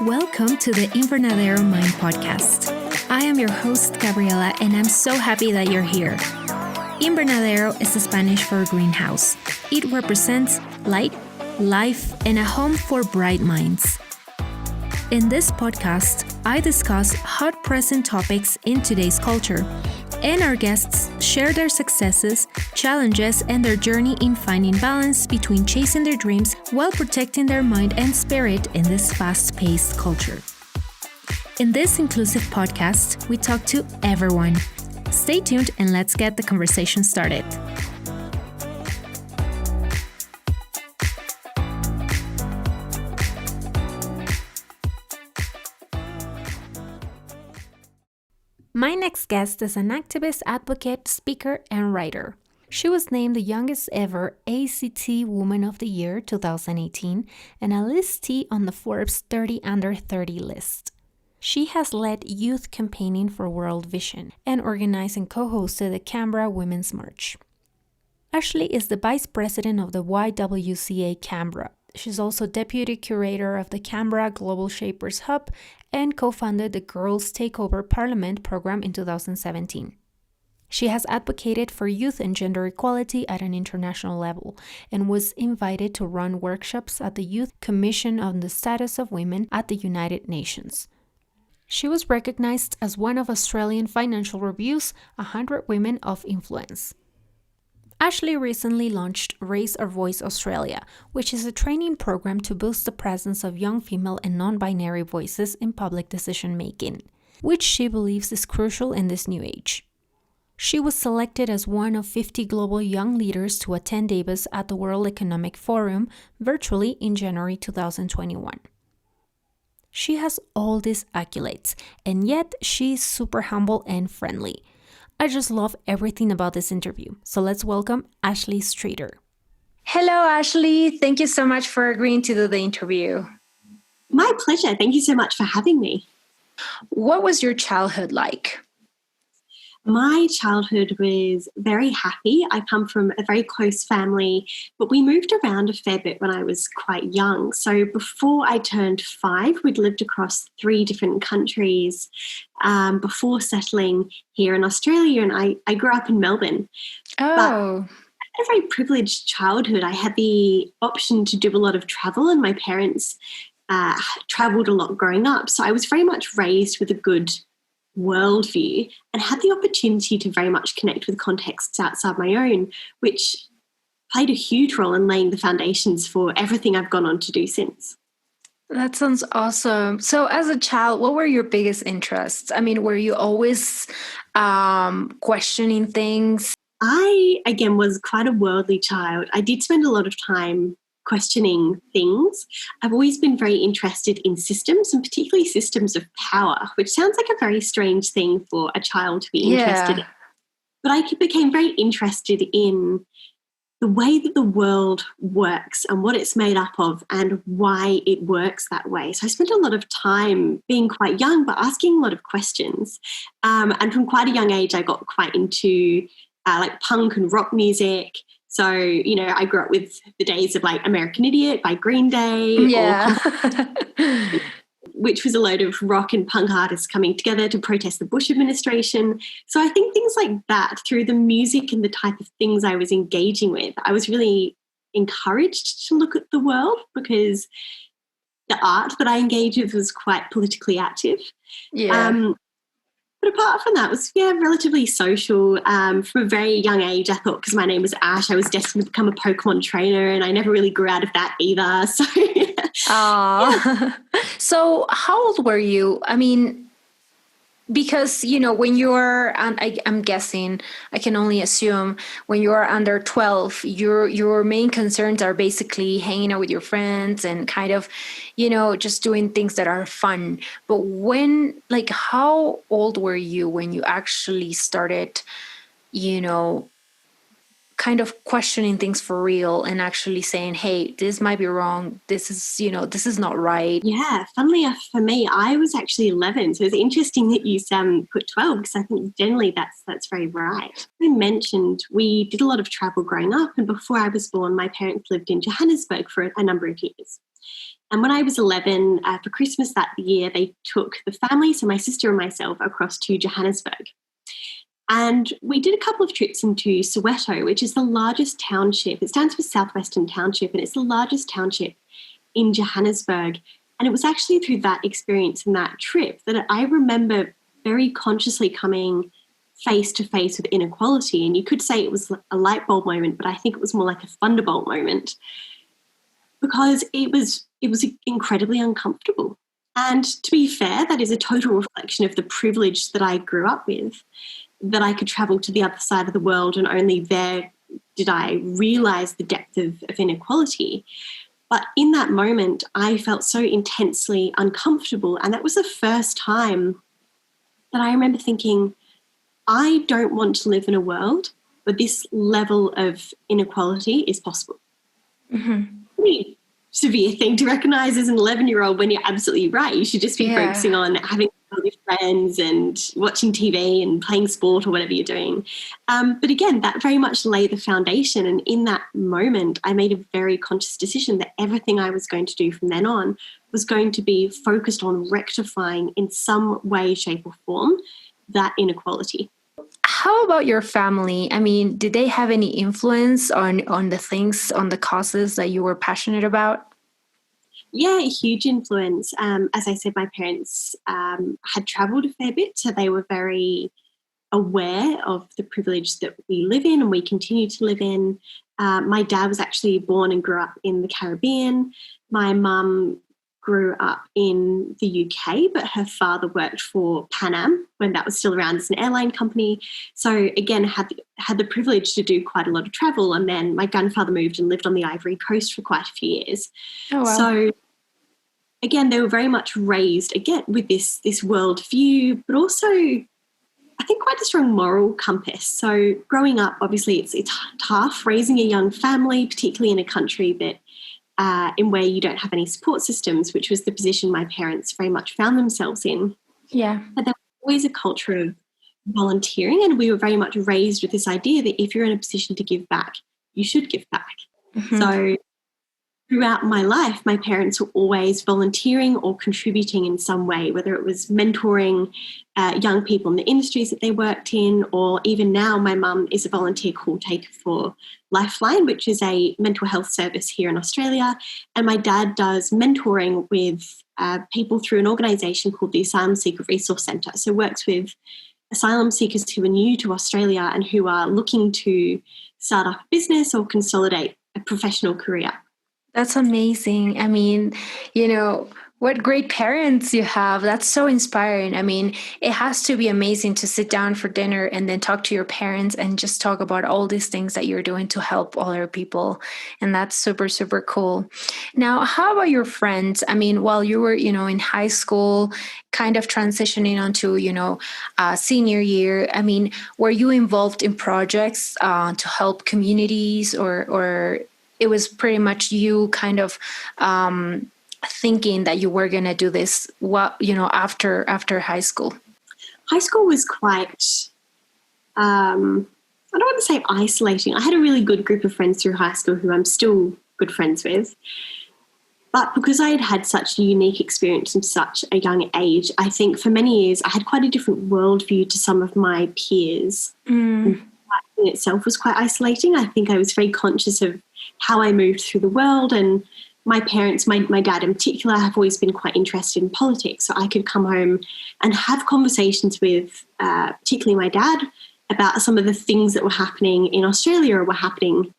Welcome to the Invernadero Mind Podcast. I am your host, Gabriela, and I'm so happy that you're here. Invernadero is the Spanish for greenhouse. It represents light, life, and a home for bright minds. In this podcast, I discuss hot present topics in today's culture, and our guests share their successes, challenges, and their journey in finding balance between chasing their dreams while protecting their mind and spirit in this fast-paced culture. In this inclusive podcast, we talk to everyone. Stay tuned and let's get the conversation started. My next guest is an activist, advocate, speaker, and writer. She was named the youngest ever ACT Woman of the Year 2018 and a listee on the Forbes 30 Under 30 list. She has led youth campaigning for World Vision and organized and co-hosted the Canberra Women's March. Ashleigh is the vice president of the YWCA Canberra. She's also deputy curator of the Canberra Global Shapers Hub and co-founded the Girls Takeover Parliament program in 2017. She has advocated for youth and gender equality at an international level and was invited to run workshops at the Youth Commission on the Status of Women at the United Nations. She was recognized as one of Australian Financial Review's 100 Women of Influence. Ashleigh recently launched Raise Our Voice Australia, which is a training program to boost the presence of young female and non-binary voices in public decision-making, which she believes is crucial in this new age. She was selected as one of 50 global young leaders to attend Davos at the World Economic Forum virtually in January 2021. She has all these accolades, and yet she's super humble and friendly. I just love everything about this interview. So let's welcome Ashleigh Streeter. Hello, Ashleigh. Thank you so much for agreeing to do the interview. My pleasure. Thank you so much for having me. What was your childhood like? My childhood was very happy. I come from a very close family, but we moved around a fair bit when I was quite young. So before I turned 5, we'd lived across 3 different countries before settling here in Australia, and I grew up in Melbourne. Oh. But I had a very privileged childhood. I had the option to do a lot of travel, and my parents travelled a lot growing up. So I was very much raised with a good worldview and had the opportunity to very much connect with contexts outside my own, which played a huge role in laying the foundations for everything I've gone on to do since. That sounds awesome. So as a child, what were your biggest interests? I mean, were you always questioning things? I, again, was quite a worldly child. I did spend a lot of time questioning things. I've always been very interested in systems and particularly systems of power, which sounds like a very strange thing for a child to be interested in. But I became very interested in the way that the world works and what it's made up of and why it works that way. So I spent a lot of time being quite young but asking a lot of questions. And from quite a young age, I got quite into like punk and rock music. So, you know, I grew up with the days of like American Idiot by Green Day, which was a load of rock and punk artists coming together to protest the Bush administration. So I think things like that, through the music and the type of things I was engaging with, I was really encouraged to look at the world because the art that I engaged with was quite politically active. Yeah. But apart from that, it was relatively social. From a very young age, I thought because my name was Ash, I was destined to become a Pokemon trainer, and I never really grew out of that either. So, So how old were you? I mean, because, you know, when you're, I'm guessing, I can only assume, when you're under 12, your main concerns are basically hanging out with your friends and kind of, you know, just doing things that are fun. But when, like, how old were you when you actually started, you know, kind of questioning things for real and actually saying, hey, this might be wrong. This is, you know, this is not right. Yeah, funnily enough, for me, I was actually 11. So it's interesting that you put 12 because I think generally that's very right. I mentioned we did a lot of travel growing up, and before I was born, my parents lived in Johannesburg for a number of years. And when I was 11, for Christmas that year, they took the family, so my sister and myself, across to Johannesburg. And we did a couple of trips into Soweto, which is the largest township. It stands for Southwestern Township, and it's the largest township in Johannesburg. And it was actually through that experience and that trip that I remember very consciously coming face to face with inequality. And you could say it was a light bulb moment, but I think it was more like a thunderbolt moment, because it was incredibly uncomfortable. And to be fair, that is a total reflection of the privilege that I grew up with, that I could travel to the other side of the world, and only there did I realise the depth of inequality. But in that moment, I felt so intensely uncomfortable. And that was the first time that I remember thinking, I don't want to live in a world where this level of inequality is possible. Mm-hmm. Pretty severe thing to recognise as an 11-year-old, when you're absolutely right. You should just be focusing on having with friends and watching TV and playing sport or whatever you're doing. But again, that very much laid the foundation. And in that moment, I made a very conscious decision that everything I was going to do from then on was going to be focused on rectifying in some way, shape or form that inequality. How about your family? I mean, did they have any influence on the things, on the causes that you were passionate about? Yeah, a huge influence. As I said, my parents had travelled a fair bit, so they were very aware of the privilege that we live in and we continue to live in. My dad was actually born and grew up in the Caribbean. My mum grew up in the UK, but her father worked for Pan Am when that was still around as an airline company. So again, had the privilege to do quite a lot of travel. And then my grandfather moved and lived on the Ivory Coast for quite a few years. Oh, wow. So again, they were very much raised again with this world view, but also I think quite a strong moral compass. So growing up, obviously it's tough raising a young family, particularly in a country that in where you don't have any support systems, which was the position my parents very much found themselves in. Yeah. But there was always a culture of volunteering, and we were very much raised with this idea that if you're in a position to give back, you should give back. Mm-hmm. So throughout my life, my parents were always volunteering or contributing in some way, whether it was mentoring young people in the industries that they worked in, or even now my mum is a volunteer call taker for Lifeline, which is a mental health service here in Australia. And my dad does mentoring with people through an organisation called the Asylum Seeker Resource Centre. So works with asylum seekers who are new to Australia and who are looking to start up a business or consolidate a professional career. That's amazing. I mean, what great parents you have. That's so inspiring. I mean, it has to be amazing to sit down for dinner and then talk to your parents and just talk about all these things that you're doing to help other people. And that's super, super cool. Now, how about your friends? I mean, while you were, in high school, kind of transitioning onto, senior year, I mean, were you involved in projects to help communities, or it was pretty much you kind of thinking that you were going to do this, after high school? High school was quite, I don't want to say isolating. I had a really good group of friends through high school who I'm still good friends with. But because I had had such a unique experience from such a young age, I think for many years I had quite a different worldview to some of my peers. And that in itself was quite isolating. I think I was very conscious of how I moved through the world, and my parents, my dad in particular, have always been quite interested in politics. So I could come home and have conversations with particularly my dad about some of the things that were happening in Australia or were happening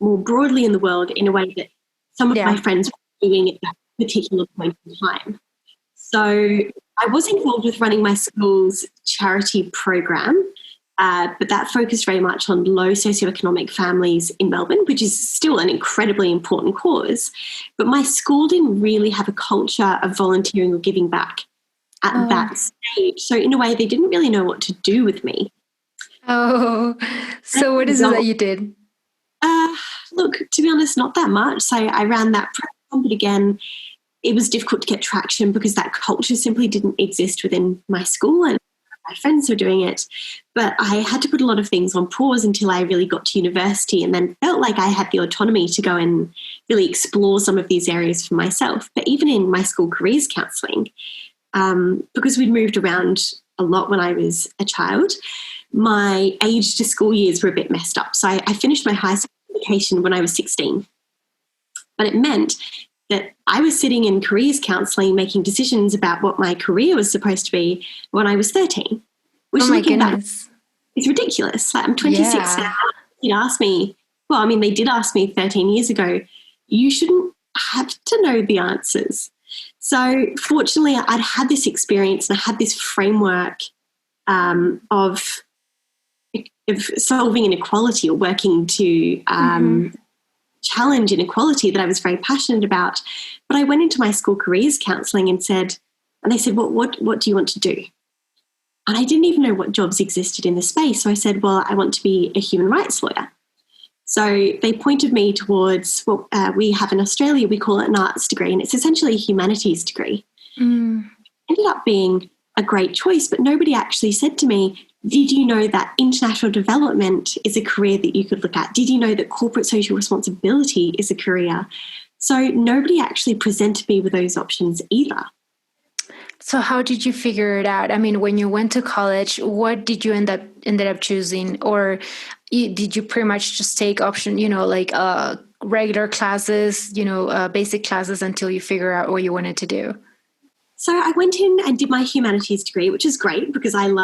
more broadly in the world in a way that some of my friends were doing at that particular point in time. So I was involved with running my school's charity program, but that focused very much on low socioeconomic families in Melbourne, which is still an incredibly important cause. But my school didn't really have a culture of volunteering or giving back at that stage. So in a way, they didn't really know what to do with me. Oh, so what is it that you did? Look, to be honest, not that much. So I ran that program, but again, it was difficult to get traction because that culture simply didn't exist within my school, and my friends were doing it. But I had to put a lot of things on pause until I really got to university, and then felt like I had the autonomy to go and really explore some of these areas for myself. But even in my school careers counselling, because we'd moved around a lot when I was a child, my age to school years were a bit messed up. So I finished my high school education when I was 16. But it meant that I was sitting in careers counselling, making decisions about what my career was supposed to be when I was 13. Which, oh my looking back, goodness. is ridiculous. Like, I'm 26 now. You'd ask me, well, I mean, they did ask me 13 years ago, you shouldn't have to know the answers. So fortunately, I'd had this experience and I had this framework of solving inequality or working to challenge inequality that I was very passionate about. But I went into my school careers counselling and they said, well, what do you want to do? And I didn't even know what jobs existed in the space. So I said, well, I want to be a human rights lawyer. So they pointed me towards what we have in Australia, we call it an arts degree, and it's essentially a humanities degree. It ended up being a great choice, but nobody actually said to me, did you know that international development is a career that you could look at? Did you know that corporate social responsibility is a career? So nobody actually presented me with those options either. So how did you figure it out? I mean, when you went to college, what did you ended up choosing? Or did you pretty much just take option, like regular classes, basic classes until you figure out what you wanted to do? So I went in and did my humanities degree, which is great because I've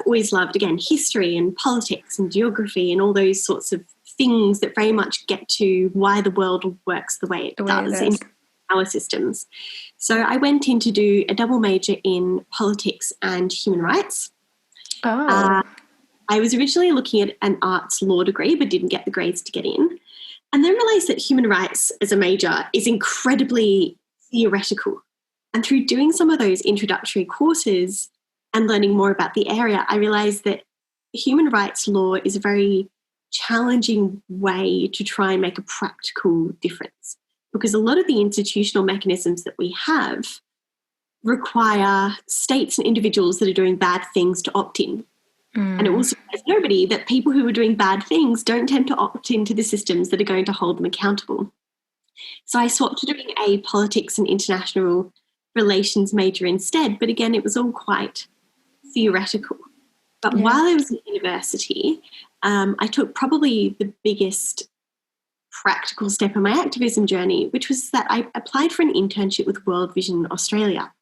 always loved, again, history and politics and geography and all those sorts of things that very much get to why the world works the way it does in our systems. So I went in to do a double major in politics and human rights. I was originally looking at an arts law degree but didn't get the grades to get in, and then realised that human rights as a major is incredibly theoretical. And through doing some of those introductory courses and learning more about the area, I realised that human rights law is a very challenging way to try and make a practical difference, because a lot of the institutional mechanisms that we have require states and individuals that are doing bad things to opt in. And it also surprise nobody that people who are doing bad things don't tend to opt into the systems that are going to hold them accountable. So I swapped to doing a politics and international relations major instead, but again, it was all quite theoretical. But while I was at university, I took probably the biggest practical step in my activism journey, which was that I applied for an internship with World Vision Australia.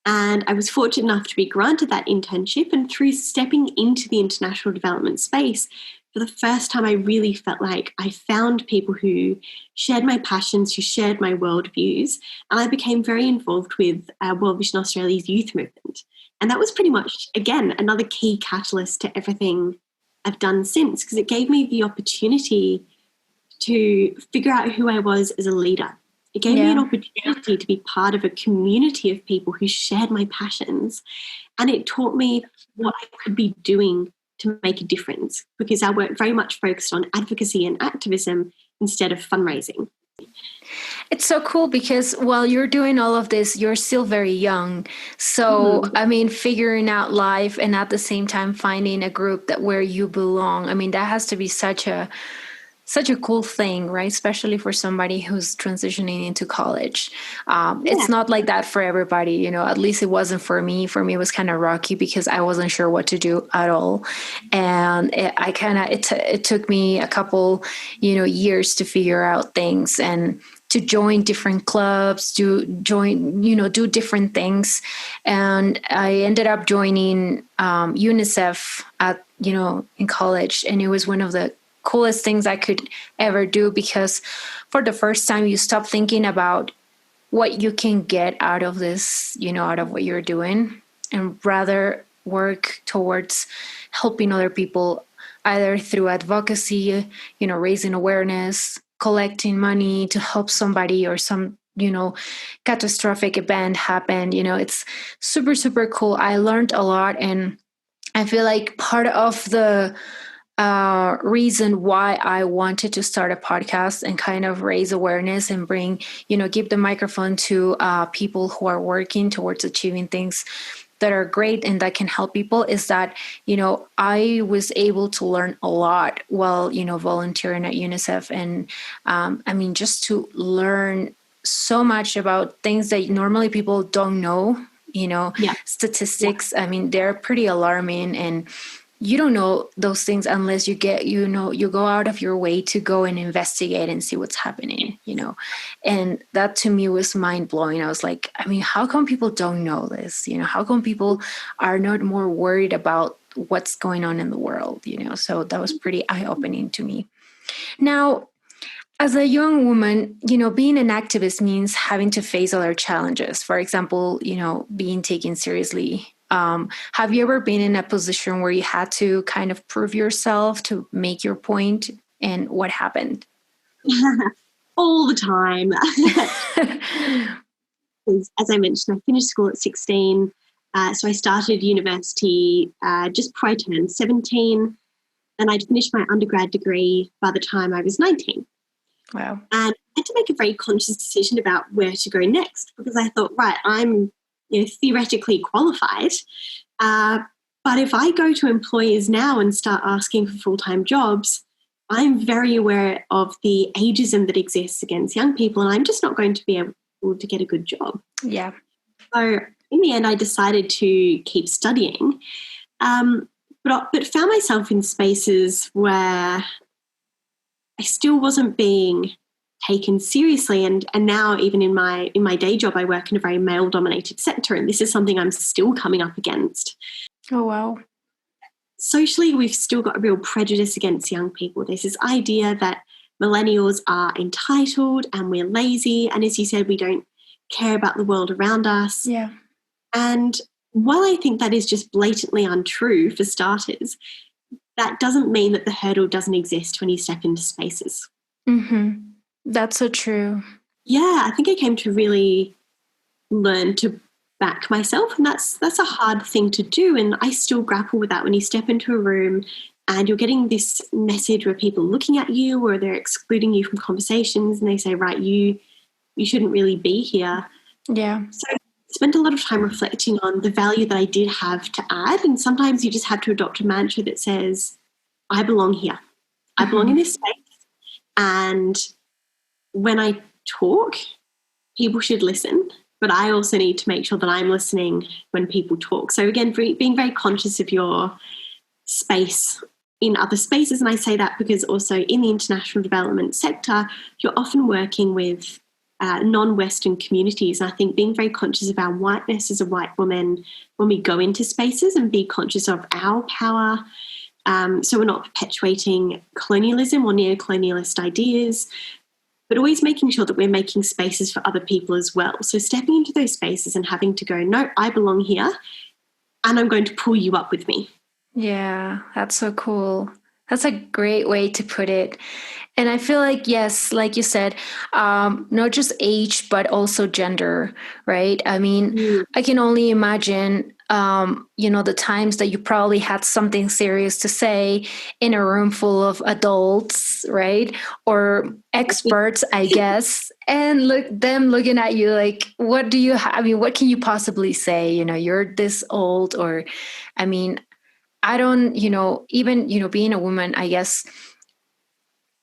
And I was fortunate enough to be granted that internship, and through stepping into the international development space, for the first time I really felt like I found people who shared my passions, who shared my worldviews, and I became very involved with World Vision Australia's youth movement. And that was pretty much, again, another key catalyst to everything I've done since, because it gave me the opportunity to figure out who I was as a leader. It gave me an opportunity to be part of a community of people who shared my passions. And it taught me what I could be doing to make a difference, because our work very much focused on advocacy and activism instead of fundraising. It's so cool because while you're doing all of this, you're still very young. So, I mean, figuring out life and at the same time finding a group where you belong. I mean, that has to be such a cool thing, right? Especially for somebody who's transitioning into college. It's not like that for everybody, at least it wasn't for me. For me, it was kind of rocky because I wasn't sure what to do at all. And it took me a couple, years to figure out things and to join different clubs, do different things. And I ended up joining UNICEF in college. And it was one of the coolest things I could ever do, because for the first time you stop thinking about what you can get out of this, out of what you're doing, and rather work towards helping other people, either through advocacy, raising awareness, collecting money to help somebody, or some catastrophic event happen. It's super, super cool. I learned a lot, and I feel like part of the reason why I wanted to start a podcast and kind of raise awareness and bring, give the microphone to people who are working towards achieving things that are great and that can help people is that, I was able to learn a lot while, volunteering at UNICEF. And just to learn so much about things that normally people don't know, Yeah. statistics. I mean, they're pretty alarming, and you don't know those things unless you go out of your way to go and investigate and see what's happening, and that to me was mind blowing. I was like, I mean, how come people don't know this? How come people are not more worried about what's going on in the world? So that was pretty eye opening to me. Now, as a young woman, being an activist means having to face other challenges. For example, being taken seriously. Have you ever been in a position where you had to kind of prove yourself to make your point, and what happened? All the time. As I mentioned, I finished school at 16. So I started university just before I turned 17, and I'd finished my undergrad degree by the time I was 19. Wow. And I had to make a very conscious decision about where to go next, because I thought, right, I'm theoretically qualified, but if I go to employers now and start asking for full-time jobs, I'm very aware of the ageism that exists against young people, and I'm just not going to be able to get a good job. Yeah. So in the end, I decided to keep studying, but found myself in spaces where I still wasn't being taken seriously. And now even in my day job, I work in a very male-dominated sector, and this is something I'm still coming up against. Oh, wow. Socially, we've still got a real prejudice against young people. There's this idea that millennials are entitled and we're lazy, and as you said, we don't care about the world around us. Yeah. And while I think that is just blatantly untrue for starters, that doesn't mean that the hurdle doesn't exist when you step into spaces. Mm-hmm. That's so true. Yeah, I think I came to really learn to back myself, and that's a hard thing to do, and I still grapple with that when you step into a room and you're getting this message where people are looking at you or they're excluding you from conversations, and they say, right, you shouldn't really be here. Yeah. So I spent a lot of time reflecting on the value that I did have to add, and sometimes you just have to adopt a mantra that says, I belong here. I belong in this space, and when I talk, people should listen, but I also need to make sure that I'm listening when people talk. So again, being very conscious of your space in other spaces, and I say that because also in the international development sector, you're often working with non-Western communities, and I think being very conscious of our whiteness as a white woman when we go into spaces, and be conscious of our power, so we're not perpetuating colonialism or neo-colonialist ideas, but always making sure that we're making spaces for other people as well. So stepping into those spaces and having to go, no, I belong here, and I'm going to pull you up with me. Yeah, that's so cool. That's a great way to put it. And I feel like, yes, like you said, not just age, but also gender, right? I mean, I can only imagine, the times that you probably had something serious to say in a room full of adults, right? Or experts, I guess, and them looking at you like, what do you have? I mean, what can you possibly say? You're this old, or, I mean, I don't, even, being a woman, I guess,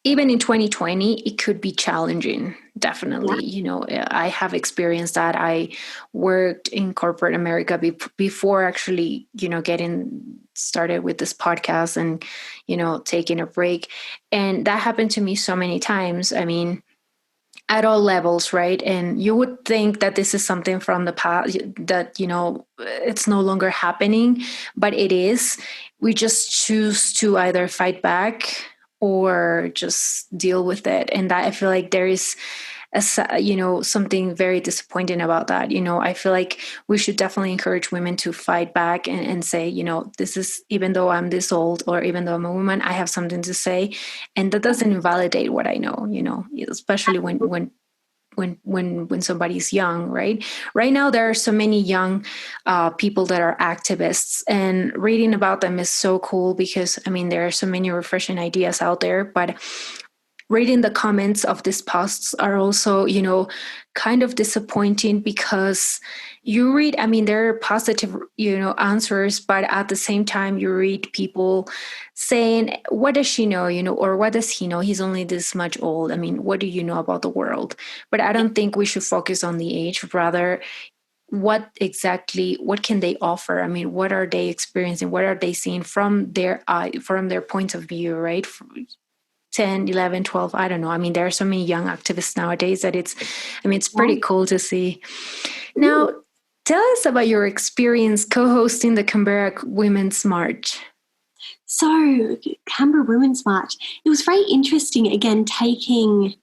even in 2020, it could be challenging. Definitely. I have experienced that. I worked in corporate America before actually, getting started with this podcast and, taking a break. And that happened to me so many times. I mean, at all levels, right? And you would think that this is something from the past, that, it's no longer happening, but it is. We just choose to either fight back or just deal with it. And that, I feel like there is something very disappointing about that. I feel like we should definitely encourage women to fight back and say, this is, even though I'm this old, or even though I'm a woman, I have something to say. And that doesn't invalidate what I know, especially when somebody's young, right? Right now, there are so many young people that are activists, and reading about them is so cool, because, I mean, there are so many refreshing ideas out there. But reading the comments of these posts are also, kind of disappointing, because you read, I mean, there are positive, answers, but at the same time, you read people saying, what does she know, or what does he know? He's only this much old. I mean, what do you know about the world? But I don't think we should focus on the age, rather, what can they offer? I mean, what are they experiencing? What are they seeing from their point of view, right? 10, 11, 12, I don't know. I mean, there are so many young activists nowadays that it's pretty cool to see. Now, tell us about your experience co-hosting the Canberra Women's March. So, Canberra Women's March, it was very interesting, again, taking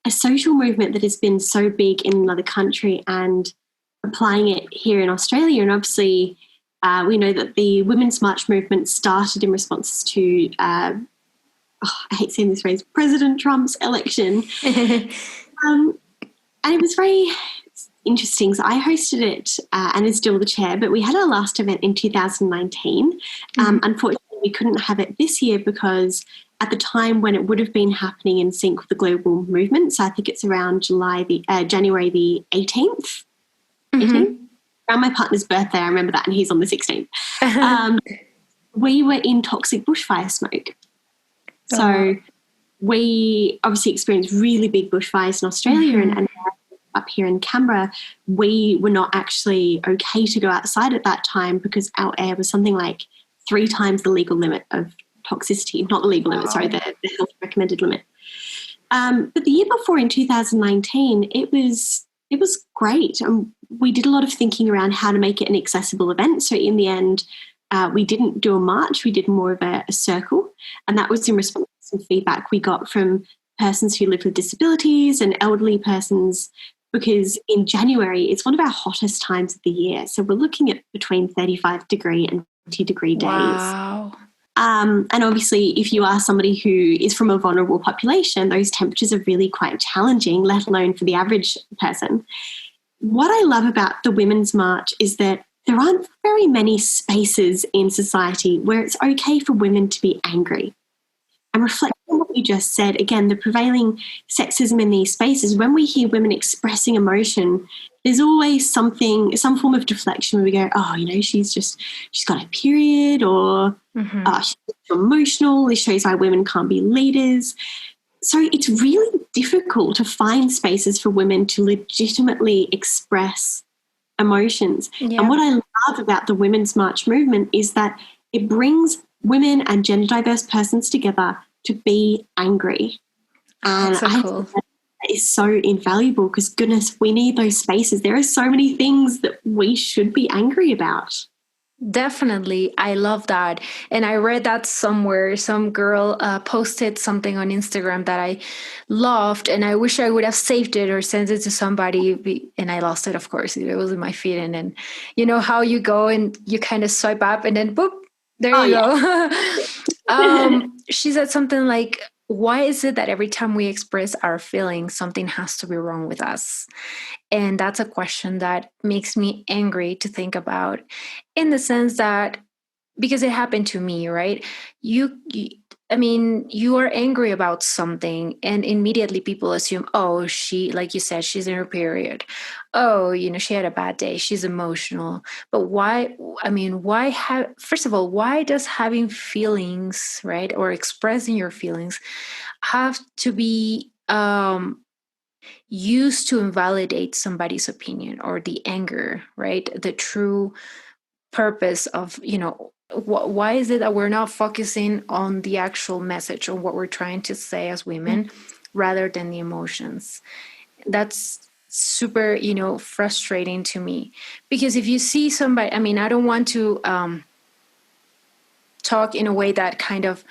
a social movement that has been so big in another country and applying it here in Australia. And obviously, we know that the Women's March movement started in response to, I hate saying this phrase, President Trump's election. And it was very interesting. So I hosted it and is still the chair, but we had our last event in 2019. Unfortunately, we couldn't have it this year because at the time when it would have been happening in sync with the global movement, so I think it's around January the 18th. Around my partner's birthday, I remember that, and he's on the 16th. We were in toxic bushfire smoke. So we obviously experienced really big bushfires in Australia and up here in Canberra, we were not actually okay to go outside at that time because our air was something like 3 times the legal limit of toxicity. Not the legal limit, sorry, the health recommended limit. But the year before, in 2019, it was great. We did a lot of thinking around how to make it an accessible event. So in the end, we didn't do a march. We did more of a circle. And that was in response to some feedback we got from persons who live with disabilities and elderly persons, because in January, it's one of our hottest times of the year. So we're looking at between 35 degree and 20 degree days. Wow. And obviously, if you are somebody who is from a vulnerable population, those temperatures are really quite challenging, let alone for the average person. What I love about the Women's March is that there aren't very many spaces in society where it's okay for women to be angry. And reflecting on what you just said, again, the prevailing sexism in these spaces, when we hear women expressing emotion, there's always some form of deflection where we go, oh, she's got a period, or she's too emotional. This shows why women can't be leaders. So it's really difficult to find spaces for women to legitimately express emotions. Yeah. And what I love about the Women's March movement is that it brings women and gender diverse persons together to be angry. And so I cool. think that is so invaluable because, goodness, we need those spaces. There are so many things that we should be angry about. Definitely. I love that. And I read that somewhere. Some girl posted something on Instagram that I loved, and I wish I would have saved it or sent it to somebody, and I lost it, of course. It was in my feed. And then, how you go and you kind of swipe up and then boop, there you go. She said something like, why is it that every time we express our feelings, something has to be wrong with us? And that's a question that makes me angry to think about, in the sense that, because it happened to me, right? You are angry about something and immediately people assume, oh, she, like you said, she's in her period. Oh, she had a bad day. She's emotional. But why? First of all, why does having feelings, right, or expressing your feelings have to be used to invalidate somebody's opinion or the anger, right? The true purpose of, why is it that we're not focusing on the actual message or what we're trying to say as women rather than the emotions? That's super, frustrating to me, because if you see somebody, I don't want to talk in a way that kind of,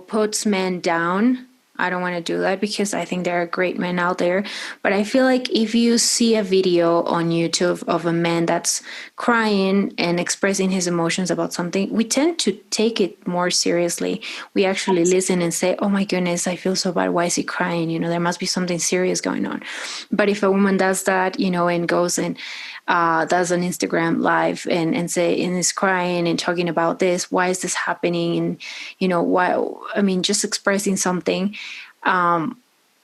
puts men down. I don't want to do that because I think there are great men out there. But I feel like if you see a video on YouTube of a man that's crying and expressing his emotions about something, we tend to take it more seriously. We actually listen and say, oh my goodness, I feel so bad. Why is he crying? There must be something serious going on. But if a woman does that, and goes and does an Instagram live and is crying and talking about this, why is this happening? And, just expressing something,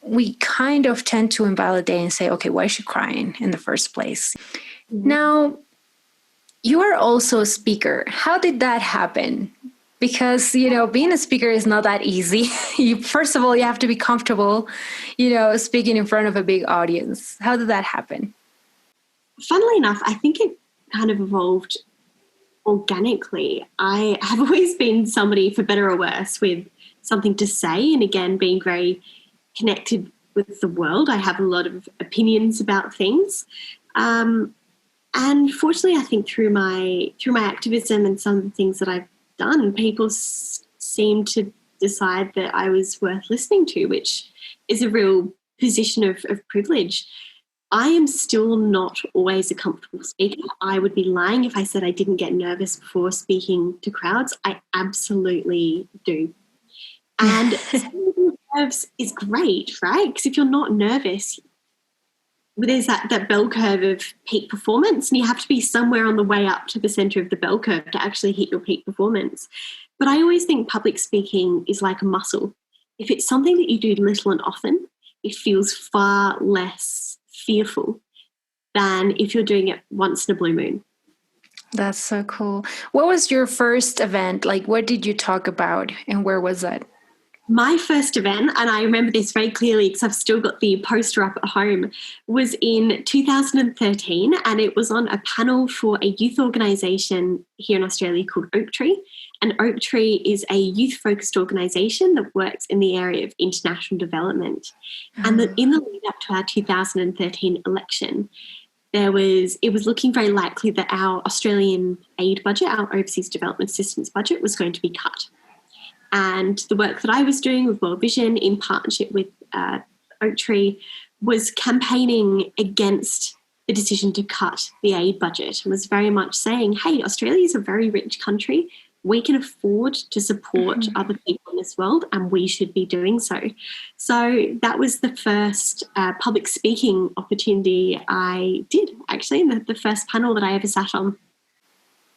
we kind of tend to invalidate and say, okay, why is she crying in the first place? Mm-hmm. Now, you are also a speaker. How did that happen? Because, being a speaker is not that easy. First of all, you have to be comfortable, speaking in front of a big audience. How did that happen? Funnily enough, I think it kind of evolved organically. I have always been somebody, for better or worse, with something to say, and again, being very connected with the world. I have a lot of opinions about things. And fortunately, I think through my activism and some of the things that I've done, people seem to decide that I was worth listening to, which is a real position of privilege. I am still not always a comfortable speaker. I would be lying if I said I didn't get nervous before speaking to crowds. I absolutely do. And nerves is great, right? Because if you're not nervous, there's that bell curve of peak performance, and you have to be somewhere on the way up to the center of the bell curve to actually hit your peak performance. But I always think public speaking is like a muscle. If it's something that you do little and often, it feels far less fearful than if you're doing it once in a blue moon. That's so cool. What was your first event? Like, what did you talk about and where was that? My first event, and I remember this very clearly because I've still got the poster up at home, was in 2013, and it was on a panel for a youth organisation here in Australia called Oaktree. And Oaktree is a youth-focused organisation that works in the area of international development. And that in the lead up to our 2013 election, it was looking very likely that our Australian aid budget, our overseas development assistance budget, was going to be cut. And the work that I was doing with World Vision in partnership with Oaktree was campaigning against the decision to cut the aid budget, and was very much saying, hey, Australia is a very rich country. We can afford to support other people in this world, and we should be doing so. So that was the first public speaking opportunity I did, actually, and the first panel that I ever sat on.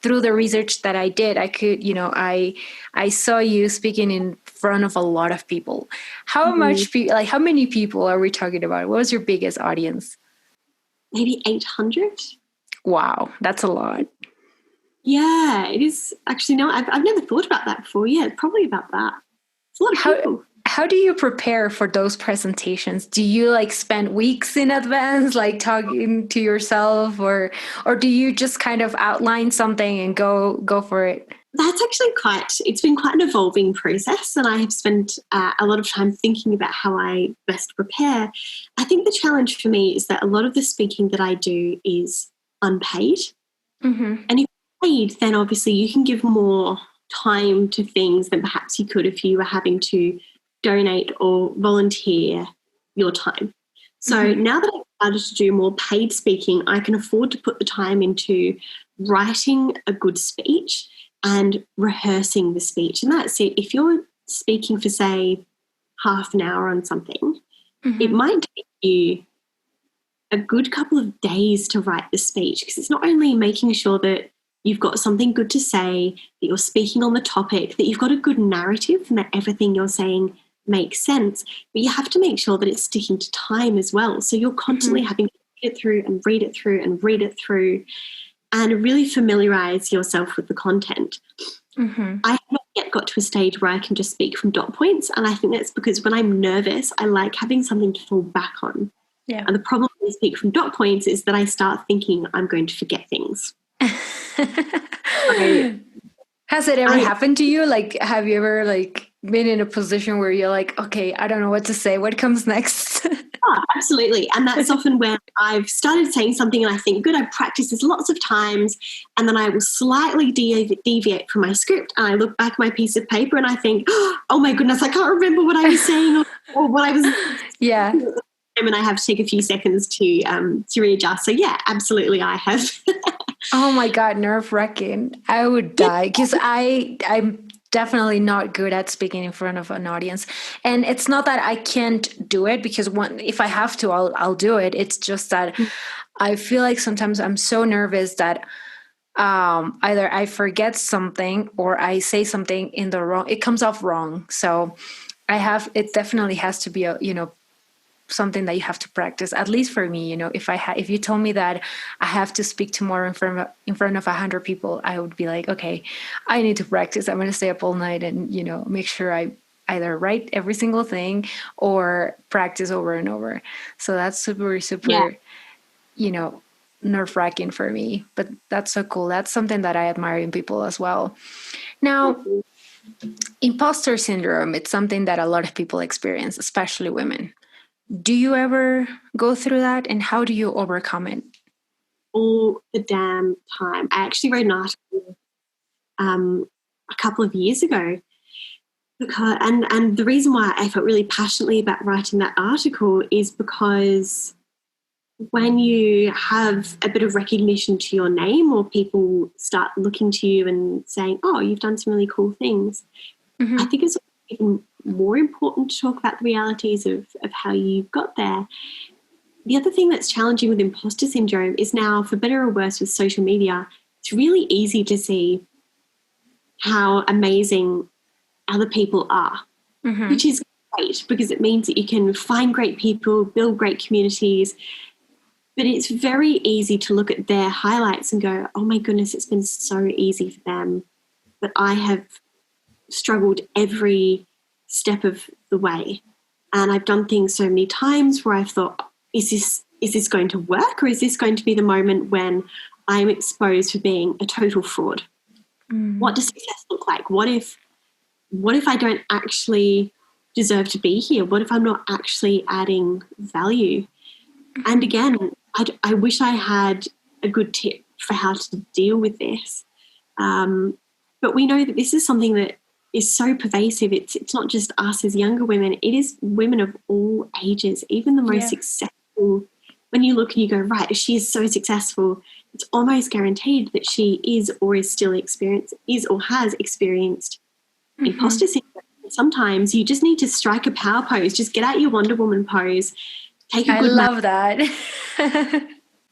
Through the research that I did, I could, I saw you speaking in front of a lot of people. How how many people are we talking about? What was your biggest audience? Maybe 800. Wow, that's a lot. Yeah, it is actually. No, I've never thought about that before. Yeah, probably about that. It's a lot of people. How do you prepare for those presentations? Do you spend weeks in advance, talking to yourself, or do you just kind of outline something and go for it? That's actually it's been quite an evolving process, and I have spent a lot of time thinking about how I best prepare. I think the challenge for me is that a lot of the speaking that I do is unpaid. Mm-hmm. And if you're paid, then obviously you can give more time to things than perhaps you could if you were having to donate or volunteer your time. So now that I've started to do more paid speaking, I can afford to put the time into writing a good speech and rehearsing the speech. And that's it. If you're speaking for, say, half an hour on something, it might take you a good couple of days to write the speech, because it's not only making sure that you've got something good to say, that you're speaking on the topic, that you've got a good narrative and that everything you're saying makes sense, but you have to make sure that it's sticking to time as well. So you're constantly having to read it through and read it through and read it through and really familiarise yourself with the content. I have not yet got to a stage where I can just speak from dot points, and I think that's because when I'm nervous, I like having something to fall back on. Yeah. And the problem when I speak from dot points is that I start thinking I'm going to forget things. Has it ever happened to you? Have you ever been in a position where you're okay, I don't know what to say. What comes next? Oh, absolutely. And that's often when I've started saying something and I think, good, I've practiced this lots of times, and then I will slightly deviate from my script, and I look back at my piece of paper and I think, oh my goodness, I can't remember what I was saying or what I was saying. And I have to take a few seconds to readjust. So yeah, absolutely I have. Oh my God, nerve-wracking. I would die because I'm definitely not good at speaking in front of an audience. And it's not that I can't do it, because if I have to, I'll do it. It's just that I feel like sometimes I'm so nervous that either I forget something or I say something in the wrong, it comes off wrong. So it definitely has to be something that you have to practice. At least for me, if you told me that I have to speak tomorrow in front of 100 people, I would be like, okay, I need to practice. I'm going to stay up all night and, make sure I either write every single thing or practice over and over. So that's super, Yeah. super, nerve-wracking for me, but that's so cool. That's something that I admire in people as well. Now, imposter syndrome, it's something that a lot of people experience, especially women. Do you ever go through that, and how do you overcome it? All the damn time. I actually wrote an article a couple of years ago, because and the reason why I felt really passionately about writing that article is because when you have a bit of recognition to your name, or people start looking to you and saying, oh, you've done some really cool things, I think it's even more important to talk about the realities of how you got there. The other thing that's challenging with imposter syndrome is now, for better or worse, with social media, it's really easy to see how amazing other people are, which is great because it means that you can find great people, build great communities. But it's very easy to look at their highlights and go, oh my goodness, it's been so easy for them. But I have struggled every step of the way. And I've done things so many times where I've thought, is this going to work, or is this going to be the moment when I'm exposed for being a total fraud? What does success look like? What if I don't actually deserve to be here? What if I'm not actually adding value? And again, I wish I had a good tip for how to deal with this. But we know that this is something that is so pervasive. It's not just us as younger women. It is women of all ages, even the most successful. When you look and you go, right, she is so successful, it's almost guaranteed that she is or has experienced imposter syndrome. Sometimes you just need to strike a power pose. Just get out your Wonder Woman pose. Take a good love that.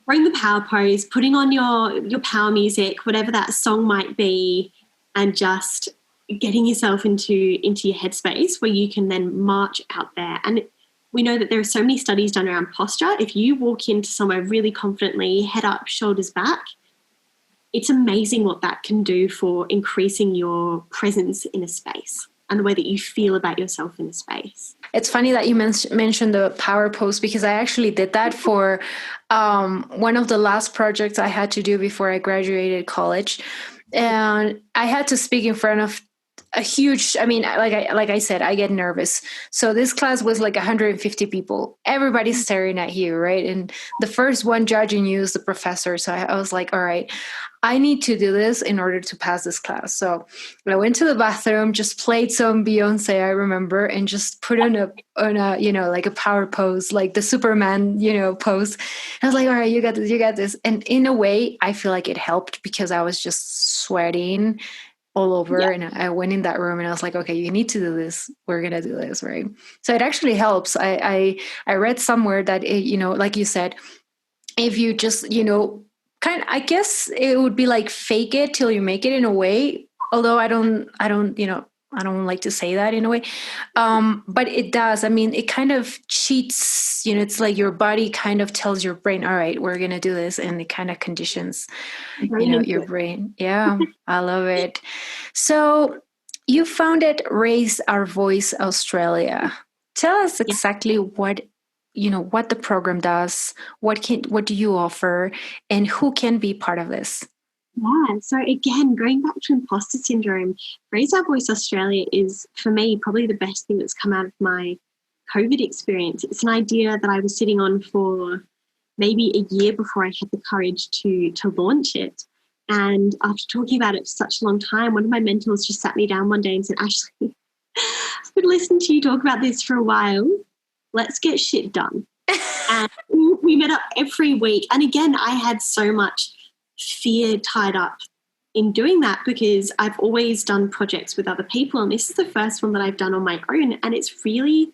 Bring the power pose, putting on your power music, whatever that song might be, and just getting yourself into your headspace where you can then march out there. And we know that there are so many studies done around posture. If you walk into somewhere really confidently, head up, shoulders back, it's amazing what that can do for increasing your presence in a space and the way that you feel about yourself in a space. It's funny that you mentioned the power pose, because I actually did that for one of the last projects I had to do before I graduated college. And I had to speak in front of a huge, like I said, I get nervous. So this class was like 150 people. Everybody's staring at you, right? And the first one judging you is the professor. So I was like, all right, I need to do this in order to pass this class. So I went to the bathroom, just played some Beyonce, I remember, and just put on a like a power pose, like the Superman, pose. And I was like, all right, you got this. And in a way, I feel like it helped because I was just sweating all over. Yeah. And I went in that room and I was like, okay, you need to do this. We're going to do this. Right. So it actually helps. I read somewhere that, like you said, if you just, I guess it would be like fake it till you make it in a way. Although I don't like to say that in a way. But it does. I mean, it kind of cheats, it's like your body kind of tells your brain, all right, we're going to do this. And it kind of conditions, your brain. Yeah, I love it. So you founded Raise Our Voice Australia. Tell us exactly what the program does, what do you offer, and who can be part of this? Yeah, so again, going back to imposter syndrome, Raise Our Voice Australia is, for me, probably the best thing that's come out of my COVID experience. It's an idea that I was sitting on for maybe a year before I had the courage to launch it. And after talking about it for such a long time, one of my mentors just sat me down one day and said, Ashleigh, I've been listening to you talk about this for a while. Let's get shit done. And we met up every week. And again, I had so much fear tied up in doing that because I've always done projects with other people. And this is the first one that I've done on my own. And it's really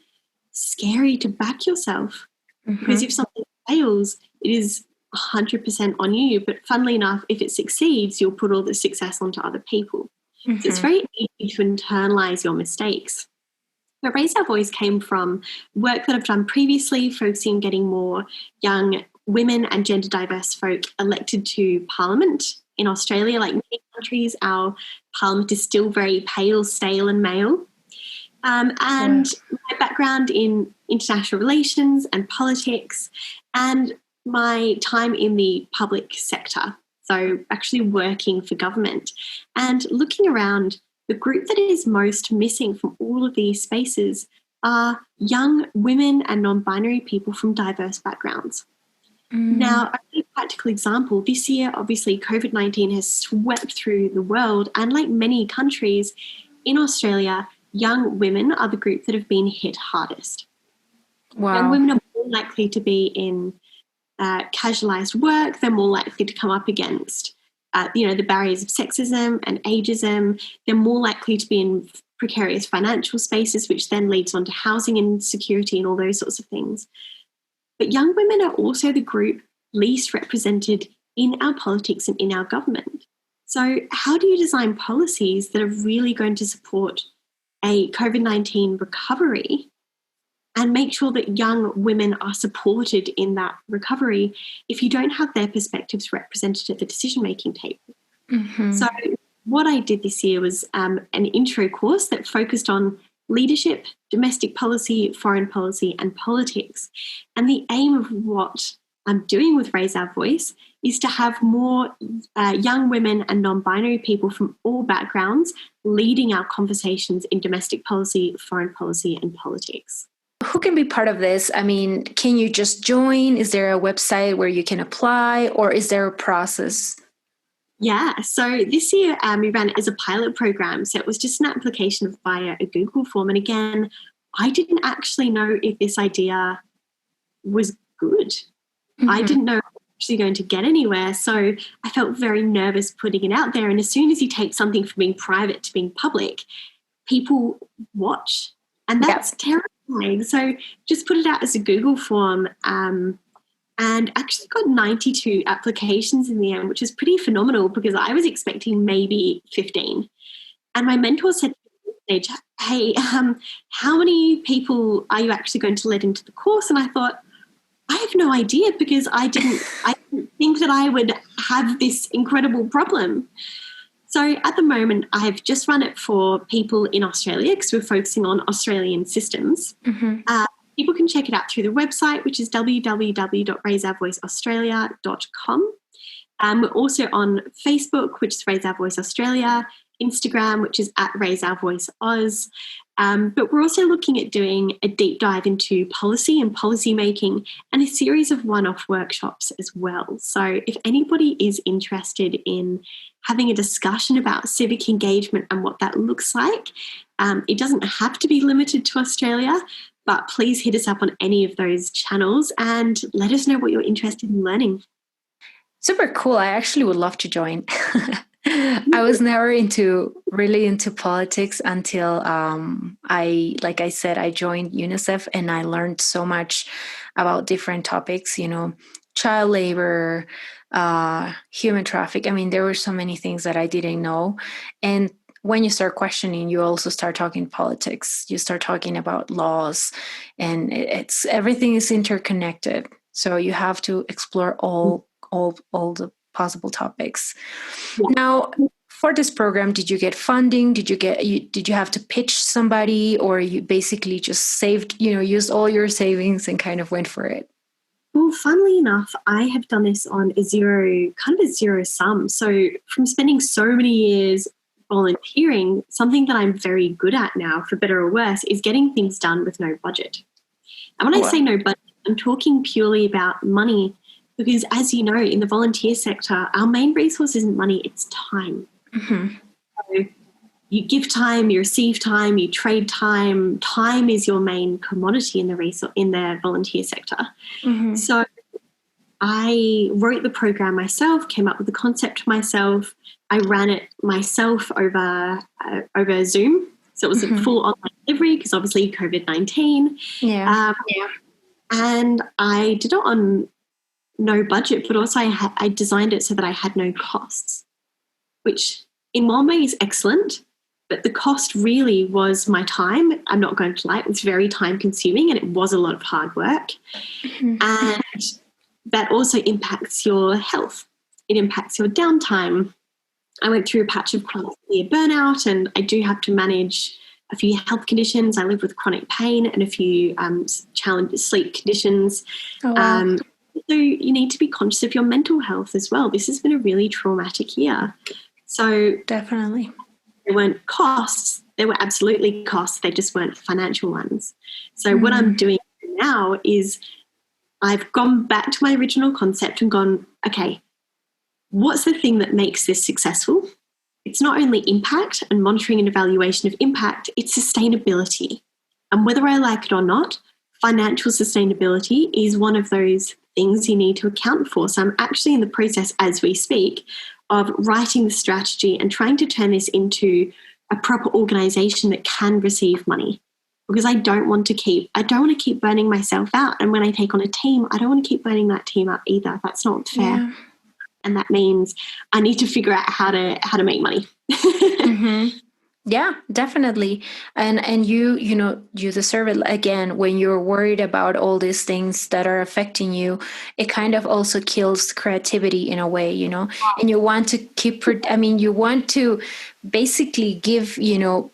scary to back yourself because if something fails, it is 100% on you, but funnily enough, if it succeeds, you'll put all the success onto other people. So it's very easy to internalize your mistakes. But Raise Our Voice came from work that I've done previously, focusing on getting more young women and gender diverse folk elected to Parliament. In Australia, like many countries, our Parliament is still very pale, stale and male. And my background in international relations and politics, and my time in the public sector, so actually working for government and looking around, the group that is most missing from all of these spaces are young women and non-binary people from diverse backgrounds. Now, a really practical example, this year, obviously, COVID-19 has swept through the world, and like many countries, in Australia, young women are the group that have been hit hardest. Wow. Young women are more likely to be in casualised work. They're more likely to come up against, the barriers of sexism and ageism. They're more likely to be in precarious financial spaces, which then leads on to housing insecurity and all those sorts of things. But young women are also the group least represented in our politics and in our government. So how do you design policies that are really going to support a COVID-19 recovery and make sure that young women are supported in that recovery if you don't have their perspectives represented at the decision-making table? So what I did this year was an intro course that focused on leadership, domestic policy, foreign policy, and politics. And the aim of what I'm doing with Raise Our Voice is to have more young women and non-binary people from all backgrounds leading our conversations in domestic policy, foreign policy, and politics. Who can be part of this? I mean, can you just join? Is there a website where you can apply, or is there a process? Yeah, so this year we ran it as a pilot program. So it was just an application via a Google form. And again, I didn't actually know if this idea was good. I didn't know if I was actually going to get anywhere. So I felt very nervous putting it out there. And as soon as you take something from being private to being public, people watch. And that's terrifying. So just put it out as a Google form. And actually got 92 applications in the end, which is pretty phenomenal because I was expecting maybe 15. And my mentor said to me, hey, how many people are you actually going to let into the course? And I thought, I have no idea because I didn't think that I would have this incredible problem. So at the moment, I've just run it for people in Australia because we're focusing on Australian systems. People can check it out through the website, which is www.raiseourvoiceaustralia.com. We're also on Facebook, which is Raise Our Voice Australia, Instagram, which is at Raise Our Voice Oz. But we're also looking at doing a deep dive into policy and policy making and a series of one-off workshops as well. So if anybody is interested in having a discussion about civic engagement and what that looks like, it doesn't have to be limited to Australia, but please hit us up on any of those channels and let us know what you're interested in learning. Super cool. I actually would love to join. I was never really into politics until I joined UNICEF, and I learned so much about different topics, child labor, human traffic. I mean, there were so many things that I didn't know. And when you start questioning, you also start talking politics. You start talking about laws, and everything is interconnected. So you have to explore all the possible topics. Yeah. Now, for this program, did you get funding? Did you have to pitch somebody, or you basically just saved, used all your savings and kind of went for it? Well, funnily enough, I have done this on a zero sum. So from spending so many years volunteering, something that I'm very good at now, for better or worse, is getting things done with no budget. And when I say no budget, I'm talking purely about money, because as you know, in the volunteer sector, our main resource isn't money, it's time. So you give time, you receive time, you trade time. Time is your main commodity in the volunteer sector. So I wrote the program myself, came up with the concept myself. I ran it myself over Zoom. So it was a full online delivery because obviously COVID-19. And I did it on no budget, but also I designed it so that I had no costs, which in one way is excellent, but the cost really was my time. I'm not going to lie, it was very time consuming and it was a lot of hard work. And that also impacts your health. It impacts your downtime. I went through a patch of chronic severe burnout, and I do have to manage a few health conditions. I live with chronic pain and a few sleep conditions. Oh, wow. So you need to be conscious of your mental health as well. This has been a really traumatic year. So Definitely. there weren't costs. There were absolutely costs. They just weren't financial ones. So what I'm doing now is I've gone back to my original concept and gone, okay, what's the thing that makes this successful? It's not only impact and monitoring and evaluation of impact, it's sustainability. And whether I like it or not, financial sustainability is one of those things you need to account for. So I'm actually in the process as we speak of writing the strategy and trying to turn this into a proper organisation that can receive money. Because I don't want to keep burning myself out. And when I take on a team, I don't want to keep burning that team out either. That's not fair. Yeah. And that means I need to figure out how to make money. Yeah, definitely. And you deserve it. Again, when you're worried about all these things that are affecting you, it kind of also kills creativity in a way, and you want to you want to basically give,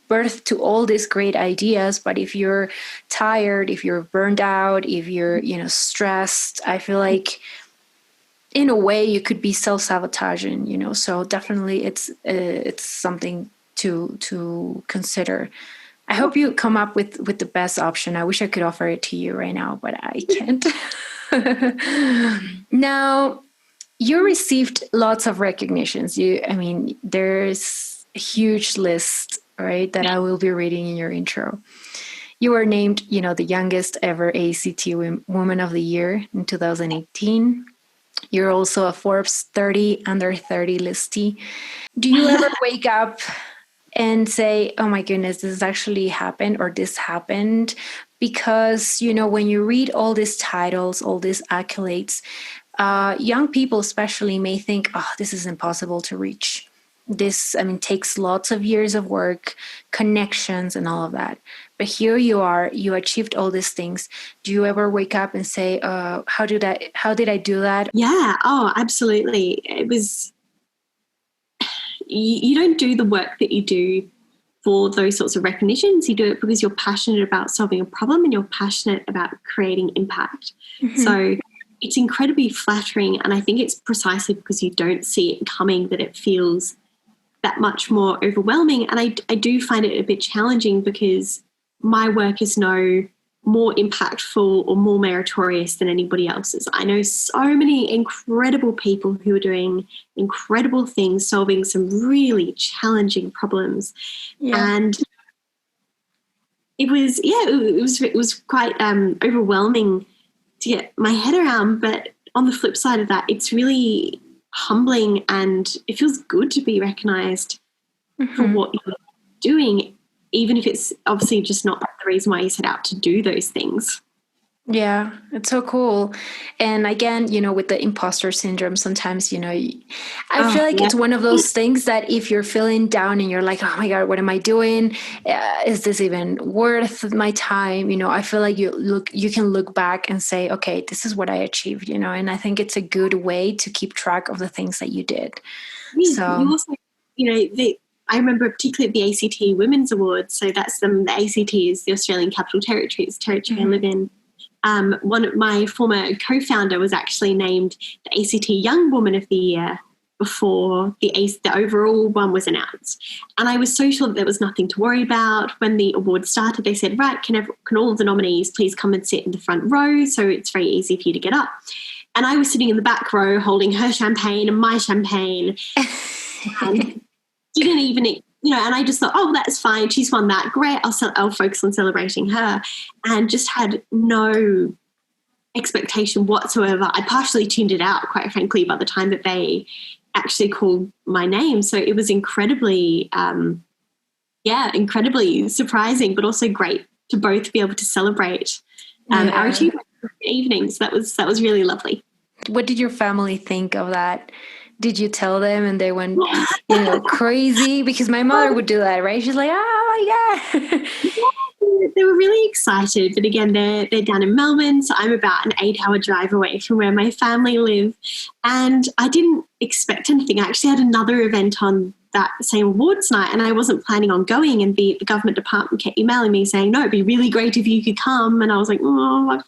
birth to all these great ideas. But if you're tired, if you're burned out, if you're, stressed, I feel like in a way you could be self-sabotaging, so definitely it's something to consider. I hope you come up with the best option. I wish I could offer it to you right now, but I can't. Now, you received lots of recognitions. There's a huge list, right, that I will be reading in your intro. You were named, the youngest ever ACT Woman of the Year in 2018. You're also a Forbes 30 under 30 listee. Do you ever wake up and say, oh my goodness, this actually happened, or this happened? Because, when you read all these titles, all these accolades, young people especially may think, oh, this is impossible to reach. This, takes lots of years of work, connections, and all of that. But here you are, you achieved all these things. Do you ever wake up and say, how did I do that? Yeah. Oh, absolutely. It was, you don't do the work that you do for those sorts of recognitions. You do it because you're passionate about solving a problem and you're passionate about creating impact. So it's incredibly flattering. And I think it's precisely because you don't see it coming that it feels that much more overwhelming. And I do find it a bit challenging because my work is no more impactful or more meritorious than anybody else's. I know so many incredible people who are doing incredible things, solving some really challenging problems. Yeah. And it was quite overwhelming to get my head around. But on the flip side of that, it's really humbling and it feels good to be recognised for what you're doing, even if it's obviously just not the reason why you set out to do those things. Yeah, it's so cool. And again, with the imposter syndrome, sometimes, I feel like it's one of those things that if you're feeling down and you're like, oh my God, what am I doing? Is this even worth my time? I feel like you can look back and say, okay, this is what I achieved, and I think it's a good way to keep track of the things that you did. Yeah, so you also, I remember particularly at the ACT Women's Awards. So that's the ACT is the Australian Capital Territory I live in. One of my former co-founder was actually named the ACT Young Woman of the Year before the overall one was announced. And I was so sure that there was nothing to worry about. When the award started, they said, right, can all of the nominees please come and sit in the front row? So it's very easy for you to get up. And I was sitting in the back row holding her champagne and my champagne. And didn't even, and I just thought, oh, that's fine. She's won that. Great. I'll focus on celebrating her, and just had no expectation whatsoever. I partially tuned it out, quite frankly, by the time that they actually called my name. So it was incredibly surprising, but also great to both be able to celebrate our achievement evenings. That was really lovely. What did your family think of that? Did you tell them and they went, crazy? Because my mother would do that, right? She's like, oh, yeah. They were really excited, but again, they're down in Melbourne, so I'm about an 8-hour drive away from where my family live, and I didn't expect anything. I actually had another event on that same awards night, and I wasn't planning on going, and the government department kept emailing me saying, no, it'd be really great if you could come, and I was like, oh,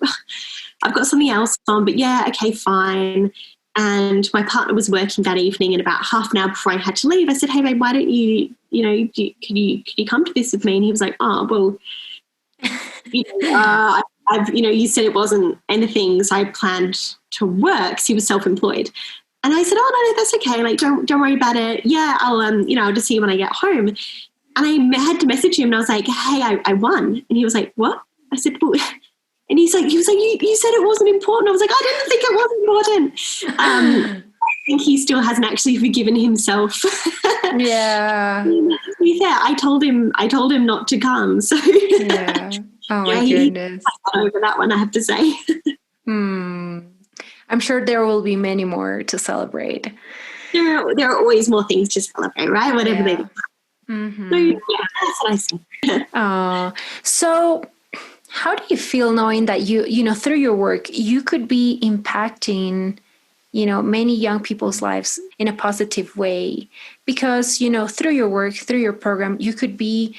I've got something else on, but yeah, okay, fine. And my partner was working that evening, and about half an hour before I had to leave, I said, hey, babe, why don't you, could you come to this with me? And he was like, oh, well, you said it wasn't anything, so I planned to work. So he was self-employed. And I said, oh, no, that's okay. Like, don't worry about it. Yeah, I'll just see you when I get home. And I had to message him, and I was like, hey, I won. And he was like, what? I said, well, and he was like, you said it wasn't important. I was like, I didn't think it was important. I think he still hasn't actually forgiven himself. Yeah. To be fair, I told him not to come. So yeah. Oh my goodness. I got over that one, I have to say. I'm sure there will be many more to celebrate. There are always more things to celebrate, right? Whatever they do. Mm-hmm. So yeah, that's what I say. So how do you feel knowing that you through your work, you could be impacting, many young people's lives in a positive way? Because, through your work, through your program, you could be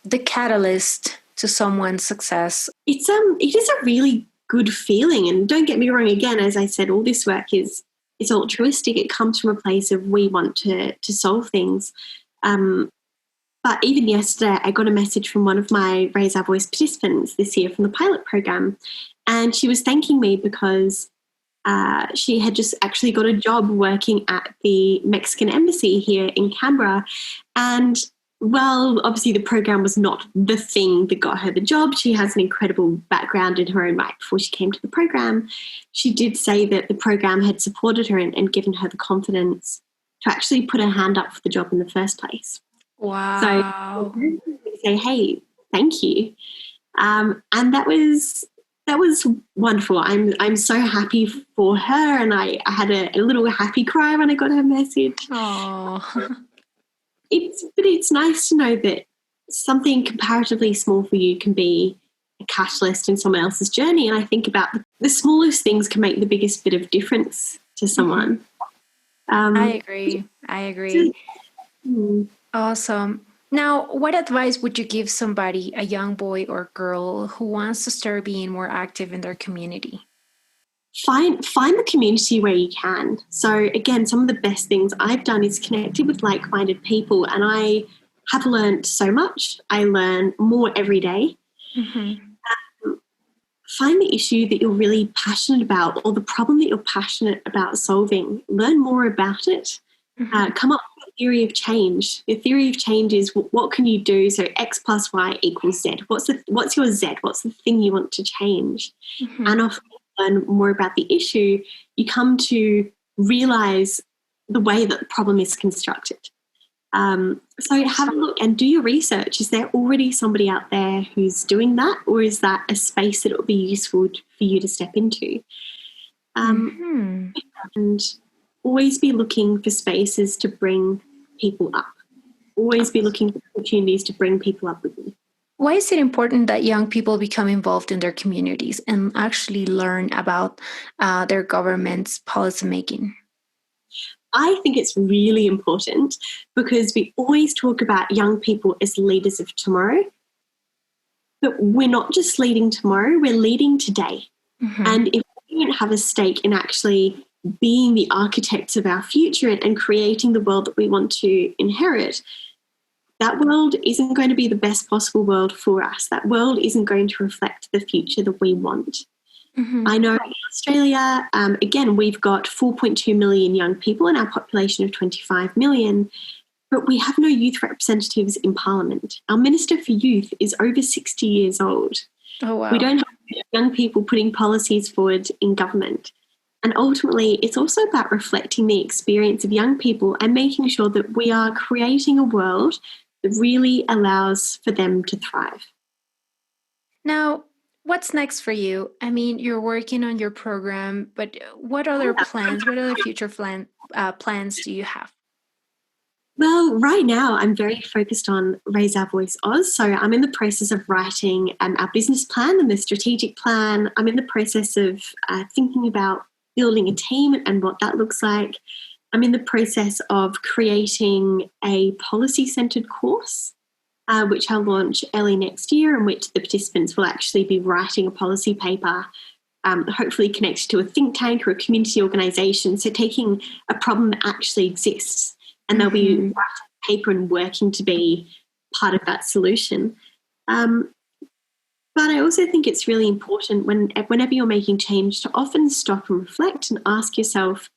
the catalyst to someone's success. It is a really good feeling. And don't get me wrong, again, as I said, all this work is altruistic. It comes from a place of we want to solve things. But even yesterday, I got a message from one of my Raise Our Voice participants this year from the pilot program. And she was thanking me because she had just actually got a job working at the Mexican embassy here in Canberra. And well, obviously the program was not the thing that got her the job. She has an incredible background in her own right before she came to the program. She did say that the program had supported her and given her the confidence to actually put her hand up for the job in the first place. Wow. So say, hey, thank you. And that was wonderful. I'm so happy for her, and I had a little happy cry when I got her message. Oh. It's nice to know that something comparatively small for you can be a catalyst in someone else's journey. And I think about the smallest things can make the biggest bit of difference to someone. I agree. Awesome. Now, what advice would you give somebody, a young boy or girl, who wants to start being more active in their community? Find the community where you can. So again, some of the best things I've done is connected with like-minded people, and I have learned so much. I learn more every day. Mm-hmm. Find the issue that you're really passionate about, or the problem that you're passionate about solving. Learn more about it. Mm-hmm. Come up with a theory of change. The theory of change is what can you do? So X plus Y equals Z. What's your Z? What's the thing you want to change? Mm-hmm. And often learn more about the issue, you come to realize the way that the problem is constructed. So have a look and do your research. Is there already somebody out there who's doing that, or is that a space that it would be useful for you to step into? And always be looking for spaces to bring people up. Always be looking for opportunities to bring people up with you. Why is it important that young people become involved in their communities and actually learn about their government's policymaking? I think it's really important because we always talk about young people as leaders of tomorrow, but we're not just leading tomorrow, we're leading today. Mm-hmm. And if we don't have a stake in actually being the architects of our future and creating the world that we want to inherit, that world isn't going to be the best possible world for us. That world isn't going to reflect the future that we want. Mm-hmm. I know in Australia, again, we've got 4.2 million young people in our population of 25 million, but we have no youth representatives in Parliament. Our Minister for Youth is over 60 years old. Oh, wow. We don't have young people putting policies forward in government. And ultimately, it's also about reflecting the experience of young people and making sure that we are creating a world that really allows for them to thrive. Now, what what's next for you? I mean, you're working on your program, but what other plans, what other future plans do you have? Well, right now I'm very focused on Raise Our Voice Oz. So I'm in the process of writing our business plan and the strategic plan. I'm in the process of thinking about building a team and what that looks like. I'm in the process of creating a policy-centred course, which I'll launch early next year, in which the participants will actually be writing a policy paper, hopefully connected to a think tank or a community organisation. So taking a problem that actually exists, and they'll be writing a paper and working to be part of that solution. But I also think it's really important whenever you're making change to often stop and reflect and ask yourself,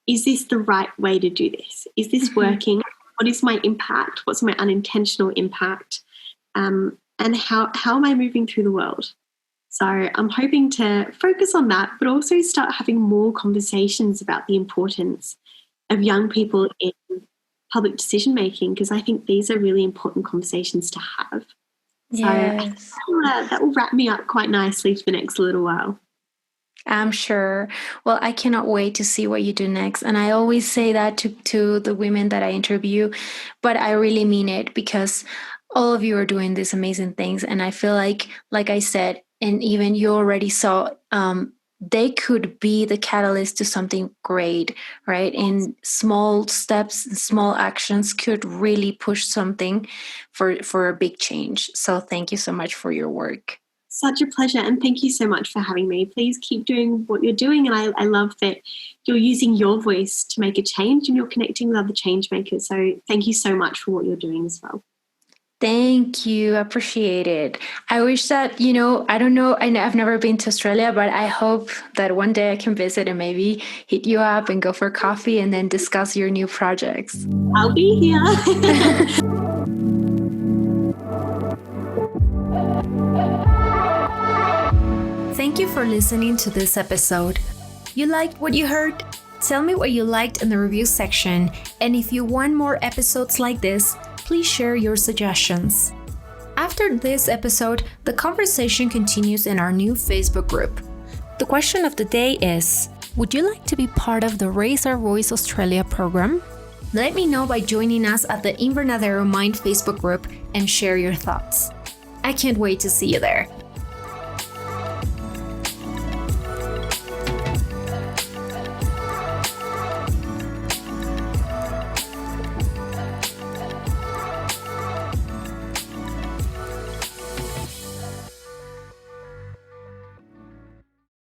is this the right way to do this? Is this working? What is my impact? What's my unintentional impact? And how am I moving through the world? So I'm hoping to focus on that, but also start having more conversations about the importance of young people in public decision making, because I think these are really important conversations to have. Yes. So that will wrap me up quite nicely for the next little while. I'm sure. Well, I cannot wait to see what you do next. And I always say that to the women that I interview, but I really mean it, because all of you are doing these amazing things. And I feel like I said, and even you already saw, they could be the catalyst to something great, right? And small steps, small actions could really push something for a big change. So thank you so much for your work. Such a pleasure, and thank you so much for having me. Please keep doing what you're doing, and I love that you're using your voice to make a change and you're connecting with other change makers. So thank you so much for what you're doing as well. Thank you. I appreciate it. I wish that, I don't know, I've never been to Australia, but I hope that one day I can visit and maybe hit you up and go for coffee and then discuss your new projects. I'll be here. Thank you for listening to this episode. You liked what you heard? Tell me what you liked in the review section. And if you want more episodes like this, please share your suggestions. After this episode, the conversation continues in our new Facebook group. The question of the day is, would you like to be part of the Raise Our Voice Australia program? Let me know by joining us at the Invernadero Mind Facebook group and share your thoughts. I can't wait to see you there.